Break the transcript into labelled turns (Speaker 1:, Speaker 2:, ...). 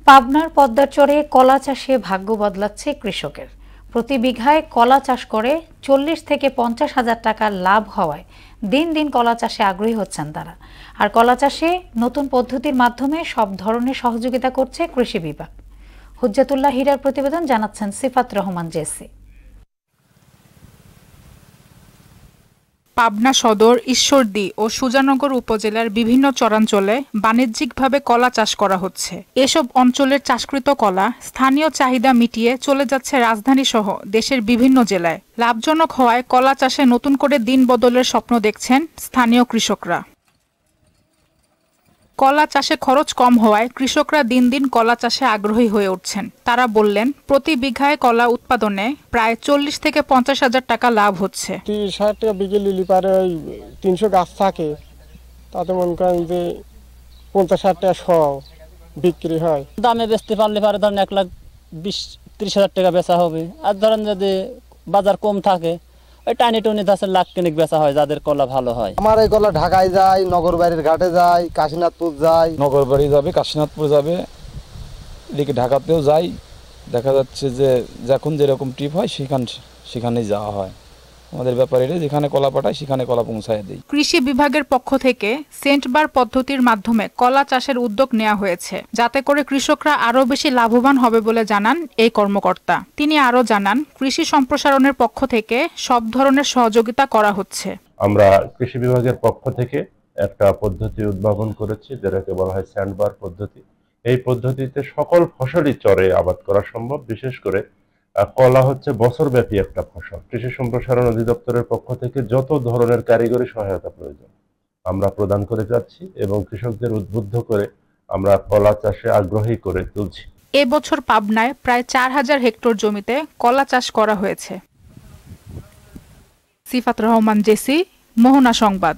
Speaker 1: পাবনার পদ্মার চরে কলা চাষে ভাগ্য বদলাচ্ছে কৃষকের। প্রতি বিঘায় কলা চাষ করে 40 থেকে 50 হাজার টাকার লাভ হওয়ায় দিন দিন কলা চাষে আগ্রহী হচ্ছেন তারা। আর কলা চাষে নতুন পদ্ধতির মাধ্যমে সব ধরনের সহযোগিতা করছে কৃষি বিভাগ। হুজ্জাতুল্লাহ হীরার প্রতিবেদন, জানাচ্ছেন সিফাত রহমান জেসি।
Speaker 2: পাবনা সদর, ঈশ্বরদী ও সুজানগর উপজেলার বিভিন্ন চরাঞ্চলে বাণিজ্যিকভাবে কলা চাষ করা হচ্ছে। এসব অঞ্চলের চাষকৃত কলা স্থানীয় চাহিদা মিটিয়ে চলে যাচ্ছে রাজধানী সহ দেশের বিভিন্ন জেলায়। লাভজনক হওয়ায় কলা চাষে নতুন করে দিন বদলের স্বপ্ন দেখছেন স্থানীয় কৃষকরা। কলা চাষে খরচ কম হওয়ায় কৃষকরা দিন দিন কলা চাষে আগ্রহী হয়ে উঠছেন। তারা বললেন, প্রতি বিঘায় কলা উৎপাদনে প্রায় 40 থেকে 50 হাজার টাকা লাভ হচ্ছে।
Speaker 3: 30-60 টাকা বিঘে লিলি পারে, 300 গাছ থাকে, তাতে মনে করেন যে 50-60 টাকা সহ বিক্রি হয়।
Speaker 4: দামে বেচতে পারলে পারে ধরেন 1,20,30 হাজার টাকা বেচা হবে। আর ধরেন যদি বাজার কম থাকে ওই টানি টুনি 10 লাখ কিনিক বেচা হয়, যাদের কলা ভালো হয়।
Speaker 5: আমার এই কলা ঢাকায় যায়, নগরবাড়ির ঘাটে যায়, কাশীনাথপুর যায়।
Speaker 6: নগরবাড়ি যাবে, কাশীনাথপুর যাবে, এদিকে ঢাকাতেও যাই। দেখা যাচ্ছে যে যখন যেরকম ট্রিপ হয় সেখানে যাওয়া হয়। আমাদের ব্যাপারীরা যেখানে কলা পাঠায় সেখানে কলা পৌঁছায় দেয়।
Speaker 2: কৃষি বিভাগের পক্ষ থেকে সেন্টবার পদ্ধতির মাধ্যমে কলা চাষের উদ্যোগ নেওয়া হয়েছে, যাতে করে কৃষকরা আরও বেশি লাভবান হবে বলে জানান এই কর্মকর্তা। তিনি আরও জানান, কৃষি সম্প্রসারণের পক্ষ থেকে সব ধরনের সহযোগিতা করা হচ্ছে।
Speaker 7: আমরা কৃষি বিভাগের পক্ষ থেকে একটা পদ্ধতি উদ্ভাবন করেছি, যেটাকে বলা হয় স্যান্ডবার পদ্ধতি। এই পদ্ধতিতে সকল ফসলই চরে আবাদ করা সম্ভব। বিশেষ করে কলা হচ্ছে বছরব্যাপী একটা ফসল। কৃষি সম্প্রসারণ অধিদপ্তরের পক্ষ থেকে যত ধরনের কারিগরি সহায়তা প্রয়োজন আমরা প্রদান করে যাচ্ছি এবং কৃষকদের উদ্বুদ্ধ করে আমরা কলা চাষে আগ্রহী করে তুলছি।
Speaker 2: এবছর পাবনায় প্রায় 4000 হেক্টর জমিতে কলা চাষ করা হয়েছে। সিফাত রহমান জেসি, মোহনা সংবাদ।